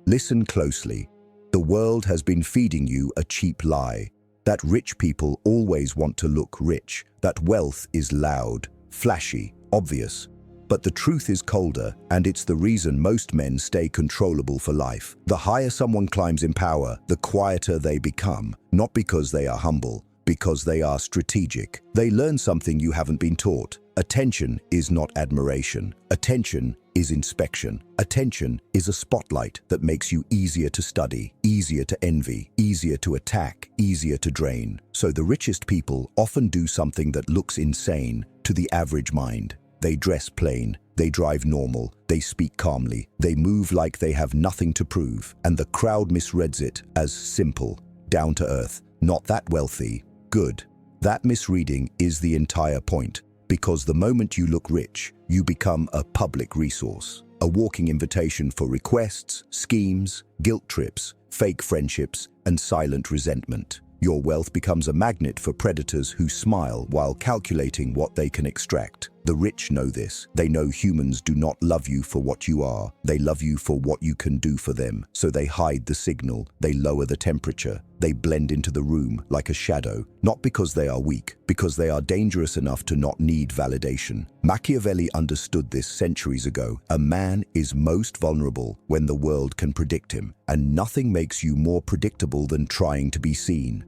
Listen closely. The world has been feeding you a cheap lie. That rich people always want to look rich, that wealth is loud, flashy, obvious. But the truth is colder, and it's the reason most men stay controllable for life. The higher someone climbs in power, the quieter they become, not because they are humble, because they are strategic. They learn something you haven't been taught. Attention is not admiration. Attention is inspection. Attention is a spotlight that makes you easier to study, easier to envy, easier to attack, easier to drain. So the richest people often do something that looks insane to the average mind. They dress plain, they drive normal, they speak calmly, they move like they have nothing to prove, and the crowd misreads it as simple, down to earth, not that wealthy, good. That misreading is the entire point, because the moment you look rich, you become a public resource, a walking invitation for requests, schemes, guilt trips, fake friendships, and silent resentment. Your wealth becomes a magnet for predators who smile while calculating what they can extract. The rich know this. They know humans do not love you for what you are. They love you for what you can do for them. So they hide the signal. They lower the temperature. They blend into the room like a shadow, not because they are weak, because they are dangerous enough to not need validation. Machiavelli understood this centuries ago. A man is most vulnerable when the world can predict him, and nothing makes you more predictable than trying to be seen.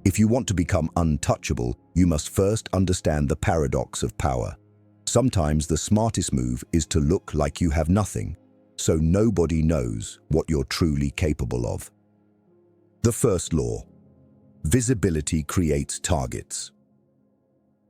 If you want to become untouchable, you must first understand the paradox of power. Sometimes the smartest move is to look like you have nothing, so nobody knows what you're truly capable of. The first law: visibility creates targets.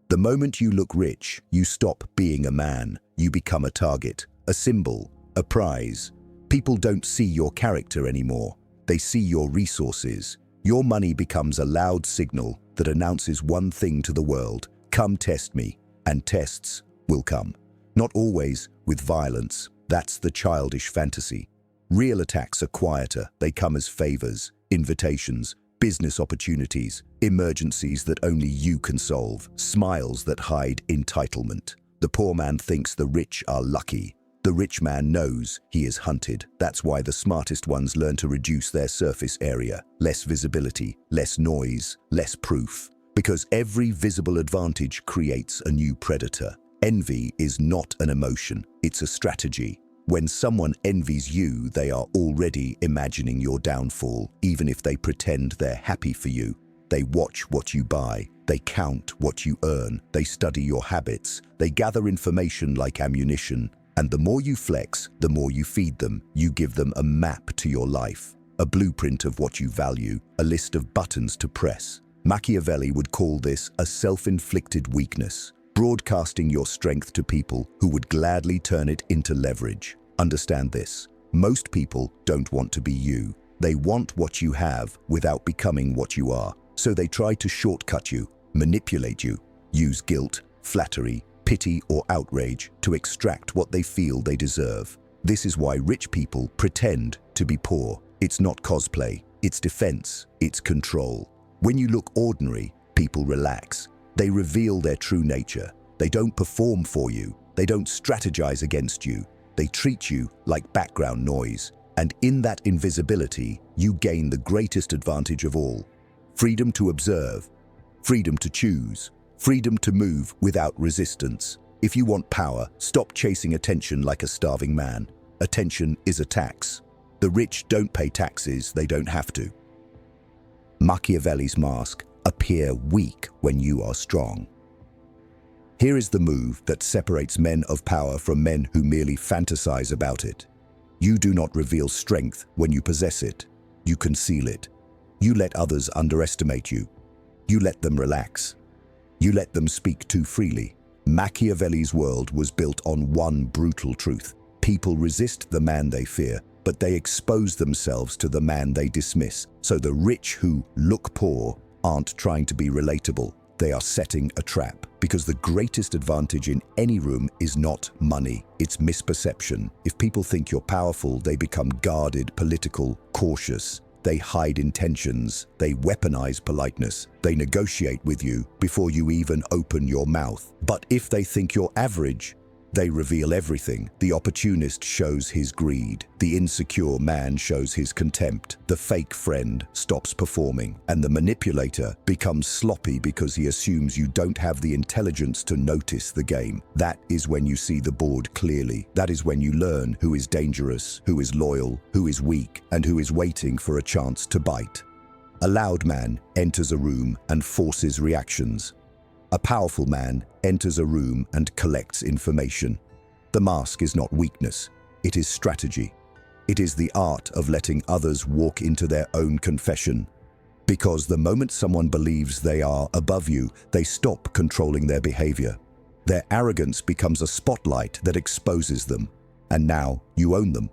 The moment you look rich, you stop being a man. You become a target, a symbol, a prize. People don't see your character anymore. They see your resources. Your money becomes a loud signal that announces one thing to the world: come test me, and tests will come. Not always with violence. That's the childish fantasy. Real attacks are quieter. They come as favors, invitations, business opportunities, emergencies that only you can solve, smiles that hide entitlement. The poor man thinks the rich are lucky. The rich man knows he is hunted. That's why the smartest ones learn to reduce their surface area. Less visibility, less noise, less proof. Because every visible advantage creates a new predator. Envy is not an emotion, it's a strategy. When someone envies you, they are already imagining your downfall, even if they pretend they're happy for you. They watch what you buy, they count what you earn, they study your habits, they gather information like ammunition. And the more you flex, the more you feed them. You give them a map to your life, a blueprint of what you value, a list of buttons to press. Machiavelli would call this a self-inflicted weakness, broadcasting your strength to people who would gladly turn it into leverage. Understand this: most people don't want to be you. They want what you have without becoming what you are. So they try to shortcut you, manipulate you, use guilt, flattery, pity, or outrage to extract what they feel they deserve. This is why rich people pretend to be poor. It's not cosplay, it's defense, it's control. When you look ordinary, people relax. They reveal their true nature. They don't perform for you. They don't strategize against you. They treat you like background noise. And in that invisibility, you gain the greatest advantage of all: freedom to observe, freedom to choose, freedom to move without resistance. If you want power, stop chasing attention like a starving man. Attention is a tax. The rich don't pay taxes, they don't have to. Machiavelli's mask: appear weak when you are strong. Here is the move that separates men of power from men who merely fantasize about it. You do not reveal strength when you possess it. You conceal it. You let others underestimate you. You let them relax. You let them speak too freely. Machiavelli's world was built on one brutal truth: people resist the man they fear, but they expose themselves to the man they dismiss. So the rich who look poor aren't trying to be relatable. They are setting a trap, because the greatest advantage in any room is not money, it's misperception. If people think you're powerful, they become guarded, political, cautious. They hide intentions, they weaponize politeness, they negotiate with you before you even open your mouth. But if they think you're average, They reveal everything. The opportunist shows his greed. The insecure man shows his contempt. The fake friend stops performing. And the manipulator becomes sloppy because he assumes you don't have the intelligence to notice the game. That is when you see the board clearly. That is when you learn who is dangerous, who is loyal, who is weak, and who is waiting for a chance to bite. A loud man enters a room and forces reactions. A powerful man enters a room and collects information. The mask is not weakness, it is strategy. It is the art of letting others walk into their own confession. Because the moment someone believes they are above you, they stop controlling their behavior. Their arrogance becomes a spotlight that exposes them. And now you own them.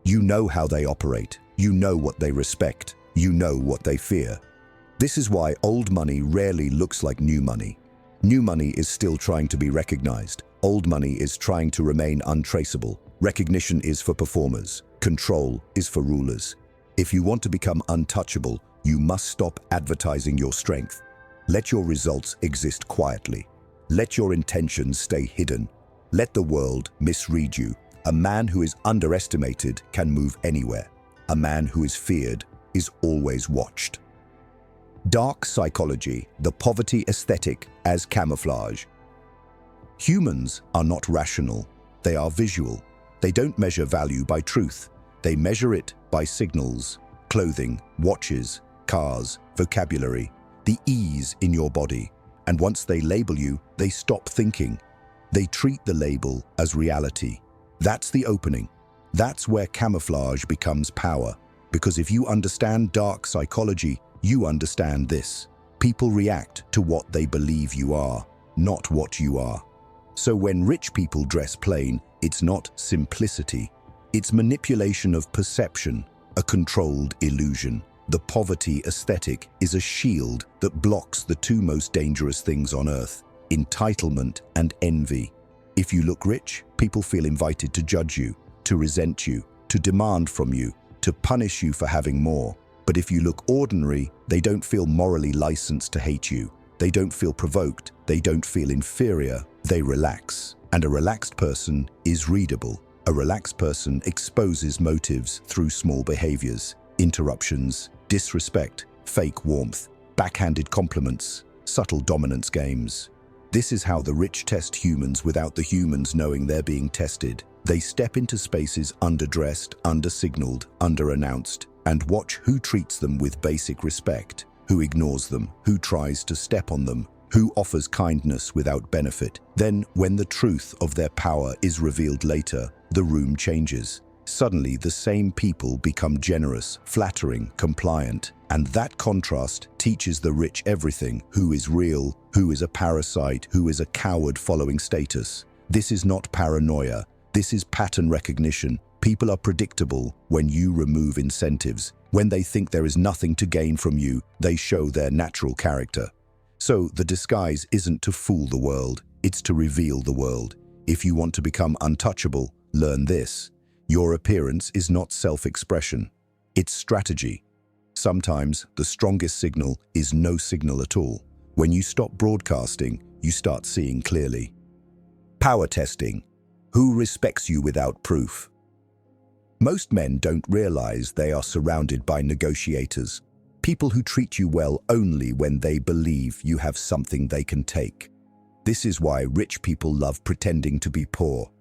You know how they operate. You know what they respect. You know what they fear. This is why old money rarely looks like new money. New money is still trying to be recognized. Old money is trying to remain untraceable. Recognition is for performers. Control is for rulers. If you want to become untouchable, you must stop advertising your strength. Let your results exist quietly. Let your intentions stay hidden. Let the world misread you. A man who is underestimated can move anywhere. A man who is feared is always watched. Dark psychology, the poverty aesthetic as camouflage. Humans are not rational. They are visual. They don't measure value by truth. They measure it by signals, clothing, watches, cars, vocabulary, the ease in your body. And once they label you, they stop thinking. They treat the label as reality. That's the opening. That's where camouflage becomes power. Because if you understand dark psychology, you understand this. People react to what they believe you are, not what you are. So when rich people dress plain, it's not simplicity. It's manipulation of perception, a controlled illusion. The poverty aesthetic is a shield that blocks the two most dangerous things on earth, entitlement and envy. If you look rich, people feel invited to judge you, to resent you, to demand from you, to punish you for having more. But if you look ordinary, they don't feel morally licensed to hate you. They don't feel provoked. They don't feel inferior. They relax. And a relaxed person is readable. A relaxed person exposes motives through small behaviors, interruptions, disrespect, fake warmth, backhanded compliments, subtle dominance games. This is how the rich test humans without the humans knowing they're being tested. They step into spaces underdressed, undersignaled, underannounced, and watch who treats them with basic respect, who ignores them, who tries to step on them, who offers kindness without benefit. Then, when the truth of their power is revealed later, the room changes. Suddenly, the same people become generous, flattering, compliant, and that contrast teaches the rich everything: who is real, who is a parasite, who is a coward following status. This is not paranoia. This is pattern recognition. People are predictable when you remove incentives. When they think there is nothing to gain from you, they show their natural character. So the disguise isn't to fool the world, it's to reveal the world. If you want to become untouchable, learn this. Your appearance is not self-expression, it's strategy. Sometimes the strongest signal is no signal at all. When you stop broadcasting, you start seeing clearly. Power testing. Who respects you without proof? Most men don't realize they are surrounded by negotiators, people who treat you well only when they believe you have something they can take. This is why rich people love pretending to be poor,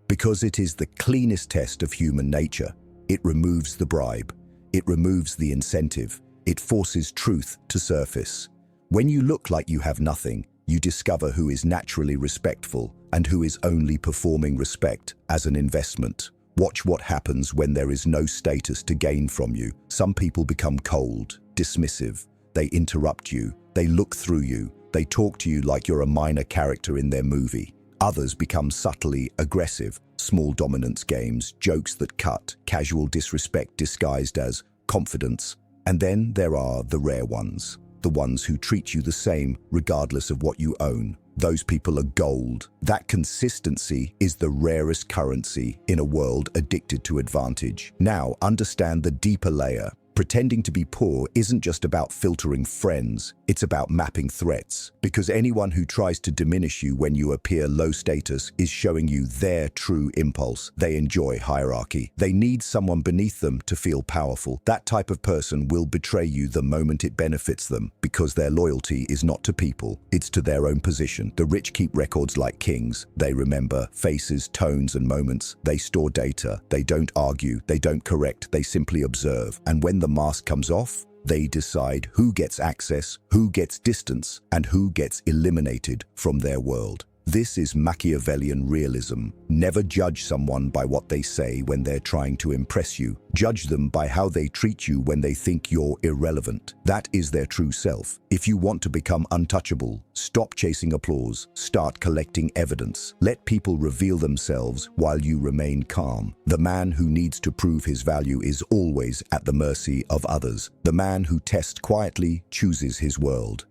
because it is the cleanest test of human nature. It removes the bribe, it removes the incentive, it forces truth to surface. When you look like you have nothing, you discover who is naturally respectful and who is only performing respect as an investment. Watch what happens when there is no status to gain from you. Some people become cold, dismissive. They interrupt you. They look through you. They talk to you like you're a minor character in their movie. Others become subtly aggressive. Small dominance games, jokes that cut, casual disrespect disguised as confidence. And then there are the rare ones, the ones who treat you the same regardless of what you own. Those people are gold. That consistency is the rarest currency in a world addicted to advantage. Now, understand the deeper layer. Pretending to be poor isn't just about filtering friends, it's about mapping threats. Because anyone who tries to diminish you when you appear low status is showing you their true impulse. They enjoy hierarchy. They need someone beneath them to feel powerful. That type of person will betray you the moment it benefits them, because their loyalty is not to people, it's to their own position. The rich keep records like kings. They remember faces, tones, and moments. They store data. They don't argue. They don't correct. They simply observe. And when the mask comes off, they decide who gets access, who gets distance, and who gets eliminated from their world. This is Machiavellian realism. Never judge someone by what they say when they're trying to impress you. Judge them by how they treat you when they think you're irrelevant. That is their true self. If you want to become untouchable, stop chasing applause. Start collecting evidence. Let people reveal themselves while you remain calm. The man who needs to prove his value is always at the mercy of others. The man who tests quietly chooses his world.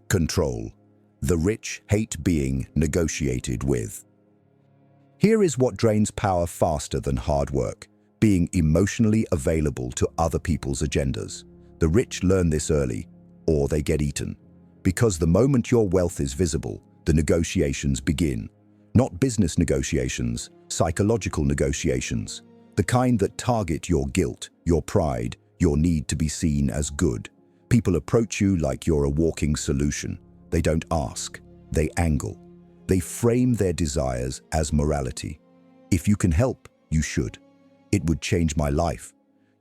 Control. The rich hate being negotiated with. Here is what drains power faster than hard work: being emotionally available to other people's agendas. The rich learn this early, or they get eaten. Because the moment your wealth is visible, the negotiations begin. Not business negotiations, psychological negotiations. The kind that target your guilt, your pride, your need to be seen as good. People approach you like you're a walking solution. They don't ask, they angle. They frame their desires as morality. If you can help, you should. It would change my life.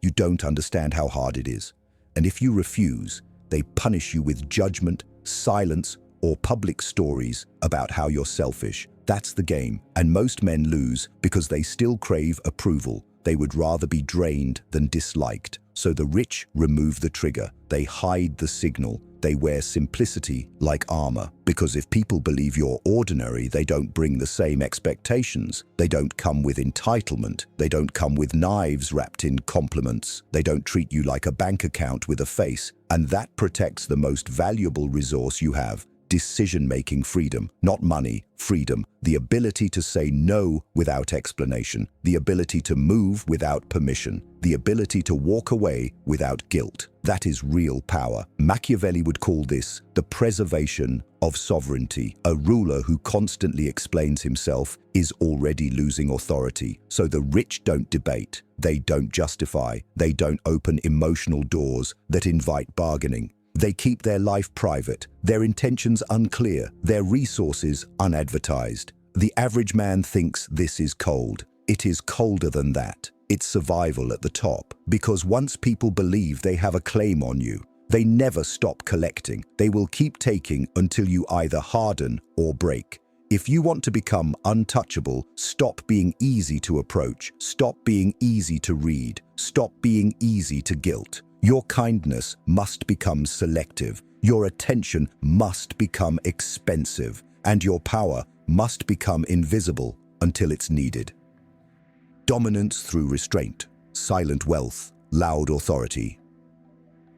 You don't understand how hard it is. And if you refuse, they punish you with judgment, silence, or public stories about how you're selfish. That's the game. And most men lose because they still crave approval. They would rather be drained than disliked. So the rich remove the trigger. They hide the signal. They wear simplicity like armor, because if people believe you're ordinary, they don't bring the same expectations. They don't come with entitlement. They don't come with knives wrapped in compliments. They don't treat you like a bank account with a face. And that protects the most valuable resource you have: decision-making freedom. Not money, freedom. The ability to say no without explanation. The ability to move without permission. The ability to walk away without guilt. That is real power. Machiavelli would call this the preservation of sovereignty. A ruler who constantly explains himself is already losing authority. So the rich don't debate. They don't justify. They don't open emotional doors that invite bargaining. They keep their life private, their intentions unclear, their resources unadvertised. The average man thinks this is cold. It is colder than that. It's survival at the top. Because once people believe they have a claim on you, they never stop collecting. They will keep taking until you either harden or break. If you want to become untouchable, stop being easy to approach. Stop being easy to read. Stop being easy to guilt. Your kindness must become selective. Your attention must become expensive. And your power must become invisible until it's needed. Dominance through restraint. Silent wealth. Loud authority.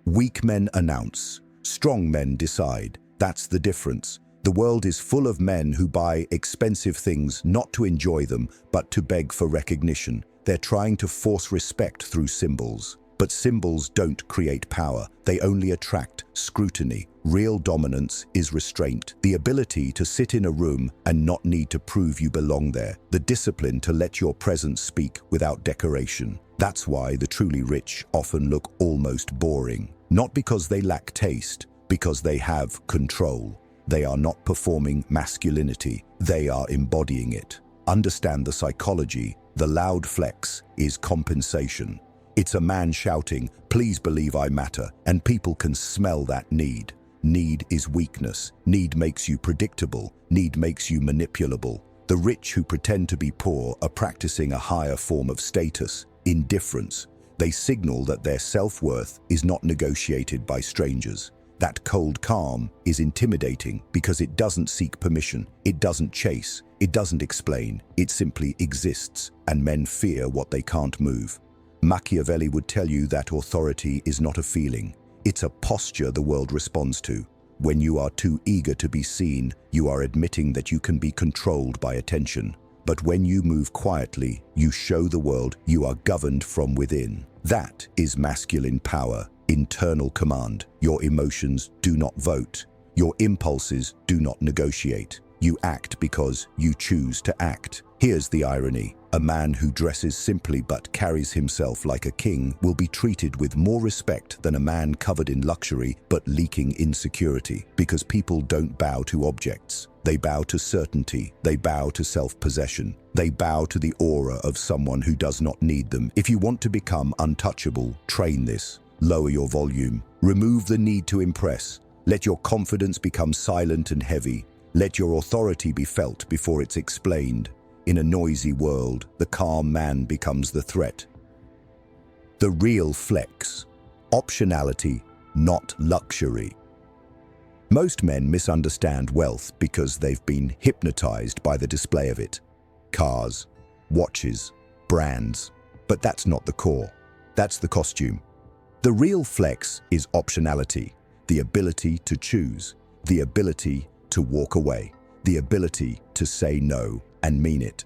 Weak men announce. Strong men decide. That's the difference. The world is full of men who buy expensive things not to enjoy them, but to beg for recognition. They're trying to force respect through symbols. But symbols don't create power. They only attract scrutiny. Real dominance is restraint. The ability to sit in a room and not need to prove you belong there. The discipline to let your presence speak without decoration. That's why the truly rich often look almost boring. Not because they lack taste, because they have control. They are not performing masculinity. They are embodying it. Understand the psychology. The loud flex is compensation. It's a man shouting, "Please believe I matter," and people can smell that need. Need is weakness. Need makes you predictable. Need makes you manipulable. The rich who pretend to be poor are practicing a higher form of status, indifference. They signal that their self-worth is not negotiated by strangers. That cold calm is intimidating because it doesn't seek permission. It doesn't chase. It doesn't explain. It simply exists, and men fear what they can't move. Machiavelli would tell you that authority is not a feeling. It's a posture the world responds to. When you are too eager to be seen, you are admitting that you can be controlled by attention. But when you move quietly, you show the world you are governed from within. That is masculine power, internal command. Your emotions do not vote. Your impulses do not negotiate. You act because you choose to act. Here's the irony. A man who dresses simply but carries himself like a king will be treated with more respect than a man covered in luxury but leaking insecurity, because people don't bow to objects. They bow to certainty. They bow to self-possession. They bow to the aura of someone who does not need them. If you want to become untouchable, train this. Lower your volume. Remove the need to impress. Let your confidence become silent and heavy. Let your authority be felt before it's explained. In a noisy world, the calm man becomes the threat. The real flex. Optionality, not luxury. Most men misunderstand wealth because they've been hypnotized by the display of it. Cars, watches, brands. But that's not the core. That's the costume. The real flex is optionality, the ability to choose, the ability to walk away, the ability to say no and mean it.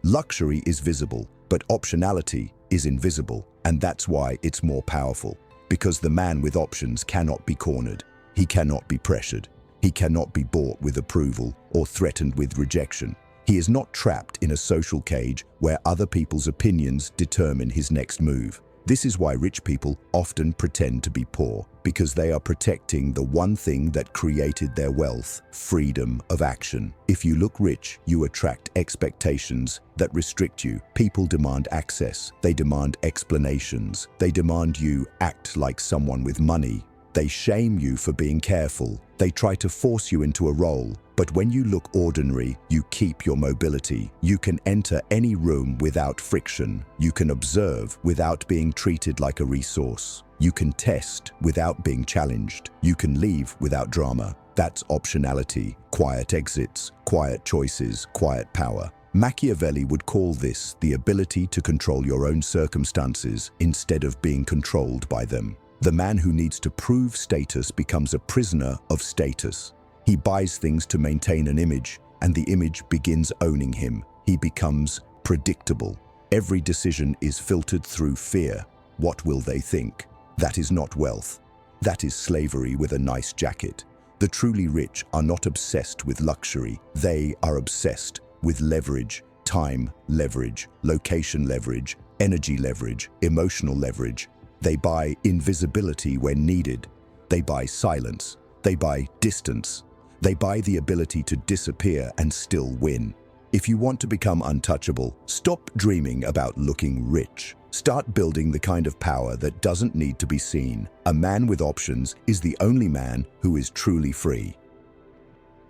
Luxury is visible, but optionality is invisible, and that's why it's more powerful. Because the man with options cannot be cornered. He cannot be pressured. He cannot be bought with approval or threatened with rejection. He is not trapped in a social cage where other people's opinions determine his next move. This is why rich people often pretend to be poor, because they are protecting the one thing that created their wealth: freedom of action. If you look rich, you attract expectations that restrict you. People demand access. They demand explanations. They demand you act like someone with money. They shame you for being careful. They try to force you into a role. But when you look ordinary, you keep your mobility. You can enter any room without friction. You can observe without being treated like a resource. You can test without being challenged. You can leave without drama. That's optionality. Quiet exits, quiet choices, quiet power. Machiavelli would call this the ability to control your own circumstances instead of being controlled by them. The man who needs to prove status becomes a prisoner of status. He buys things to maintain an image, and the image begins owning him. He becomes predictable. Every decision is filtered through fear. What will they think? That is not wealth. That is slavery with a nice jacket. The truly rich are not obsessed with luxury. They are obsessed with leverage, time leverage, location leverage, energy leverage, emotional leverage. They buy invisibility when needed. They buy silence. They buy distance. They buy the ability to disappear and still win. If you want to become untouchable, stop dreaming about looking rich. Start building the kind of power that doesn't need to be seen. A man with options is the only man who is truly free.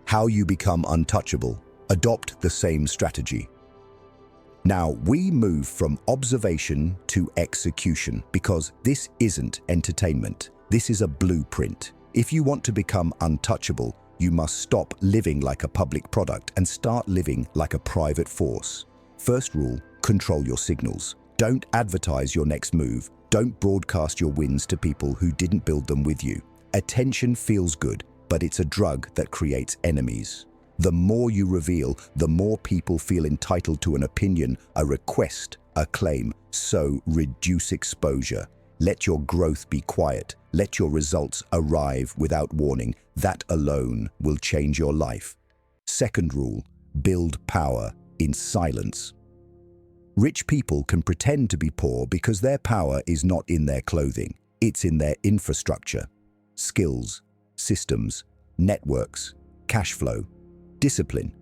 How you become untouchable. Adopt the same strategy. Now, we move from observation to execution, because this isn't entertainment. This is a blueprint. If you want to become untouchable, you must stop living like a public product and start living like a private force. First rule, control your signals. Don't advertise your next move. Don't broadcast your wins to people who didn't build them with you. Attention feels good, but it's a drug that creates enemies. The more you reveal, the more people feel entitled to an opinion, a request, a claim. So reduce exposure. Let your growth be quiet. Let your results arrive without warning. That alone will change your life. Second rule, build power in silence. Rich people can pretend to be poor because their power is not in their clothing. It's in their infrastructure, skills, systems, networks, cash flow, discipline.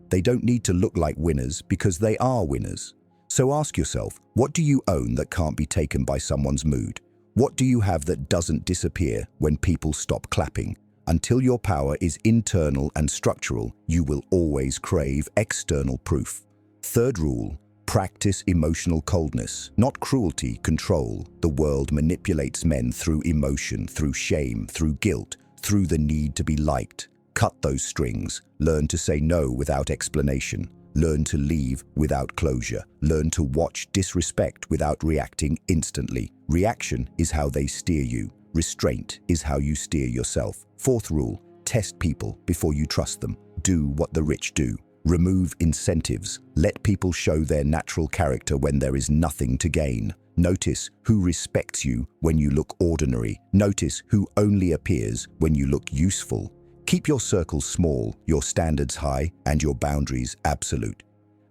They don't need to look like winners because they are winners. So ask yourself, what do you own that can't be taken by someone's mood? What do you have that doesn't disappear when people stop clapping? Until your power is internal and structural, you will always crave external proof. Third rule, practice emotional coldness, not cruelty, control. The world manipulates men through emotion, through shame, through guilt, through the need to be liked. Cut those strings. Learn to say no without explanation. Learn to leave without closure. Learn to watch disrespect without reacting instantly. Reaction is how they steer you. Restraint is how you steer yourself. Fourth rule, test people before you trust them. Do what the rich do. Remove incentives. Let people show their natural character when there is nothing to gain. Notice who respects you when you look ordinary. Notice who only appears when you look useful. Keep your circles small, your standards high, and your boundaries absolute.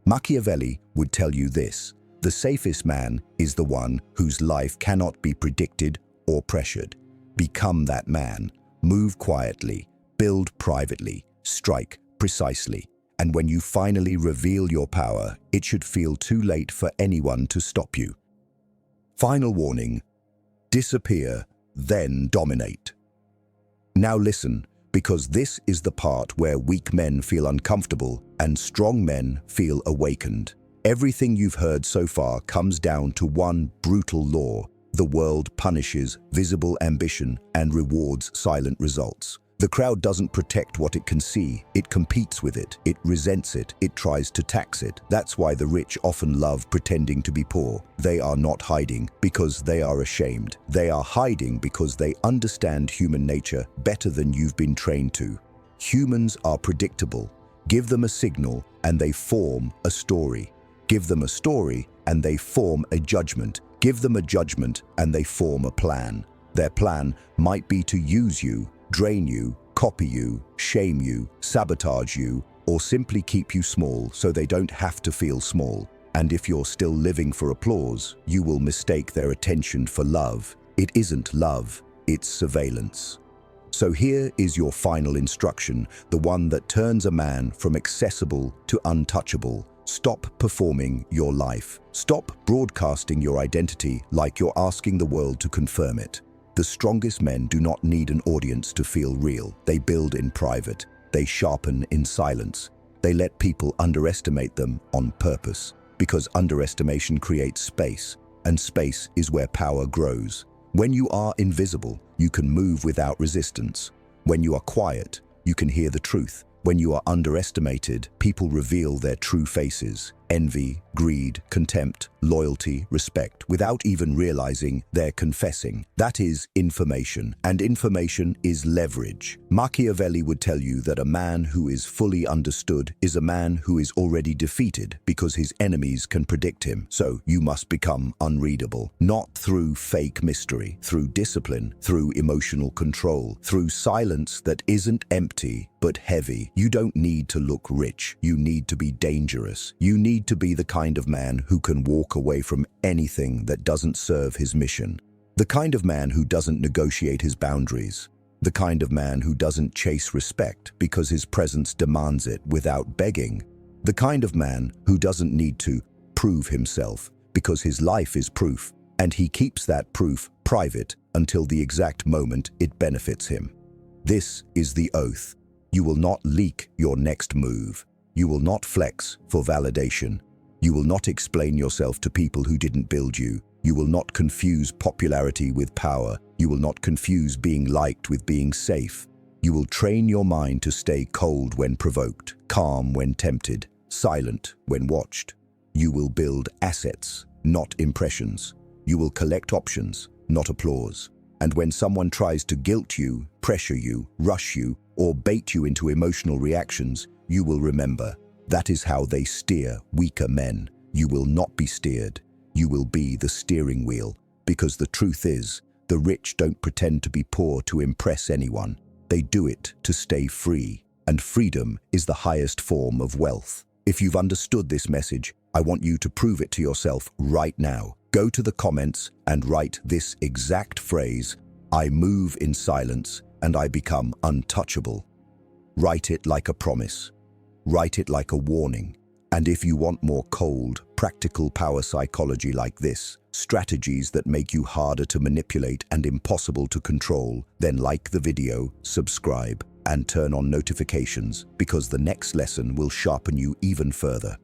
Machiavelli would tell you this: the safest man is the one whose life cannot be predicted or pressured. Become that man. Move quietly, build privately, strike precisely. And when you finally reveal your power, it should feel too late for anyone to stop you. Final warning: disappear, then dominate. Now listen, because this is the part where weak men feel uncomfortable and strong men feel awakened. Everything you've heard so far comes down to one brutal law: the world punishes visible ambition and rewards silent results. The crowd doesn't protect what it can see, it competes with it, it resents it, it tries to tax it. That's why the rich often love pretending to be poor. They are not hiding because they are ashamed. They are hiding because they understand human nature better than you've been trained to. Humans are predictable. Give them a signal and they form a story. Give them a story and they form a judgment. Give them a judgment and they form a plan. Their plan might be to use you, drain you, copy you, shame you, sabotage you, or simply keep you small so they don't have to feel small. And if you're still living for applause, you will mistake their attention for love. It isn't love, it's surveillance. So here is your final instruction, the one that turns a man from accessible to untouchable. Stop performing your life. Stop broadcasting your identity like you're asking the world to confirm it. The strongest men do not need an audience to feel real. They build in private. They sharpen in silence. They let people underestimate them on purpose, because underestimation creates space, and space is where power grows. When you are invisible, you can move without resistance. When you are quiet, you can hear the truth. When you are underestimated, people reveal their true faces: envy, greed, contempt, loyalty, respect, without even realizing they're confessing. That is information, and information is leverage. Machiavelli would tell you that a man who is fully understood is a man who is already defeated because his enemies can predict him. So you must become unreadable, not through fake mystery, through discipline, through emotional control, through silence that isn't empty but heavy. You don't need to look rich. You need to be dangerous. You need to be the kind of man who can walk away from anything that doesn't serve his mission. The kind of man who doesn't negotiate his boundaries. The kind of man who doesn't chase respect because his presence demands it without begging. The kind of man who doesn't need to prove himself because his life is proof, and he keeps that proof private until the exact moment it benefits him. This is the oath. You will not leak your next move. You will not flex for validation. You will not explain yourself to people who didn't build you. You will not confuse popularity with power. You will not confuse being liked with being safe. You will train your mind to stay cold when provoked, calm when tempted, silent when watched. You will build assets, not impressions. You will collect options, not applause. And when someone tries to guilt you, pressure you, rush you, or bait you into emotional reactions, you will remember. That is how they steer weaker men. You will not be steered. You will be the steering wheel. Because the truth is, the rich don't pretend to be poor to impress anyone. They do it to stay free. And freedom is the highest form of wealth. If you've understood this message, I want you to prove it to yourself right now. Go to the comments and write this exact phrase: I move in silence and I become untouchable. Write it like a promise. Write it like a warning. And if you want more cold, practical power psychology like this, strategies that make you harder to manipulate and impossible to control, then like the video, subscribe, and turn on notifications, because the next lesson will sharpen you even further.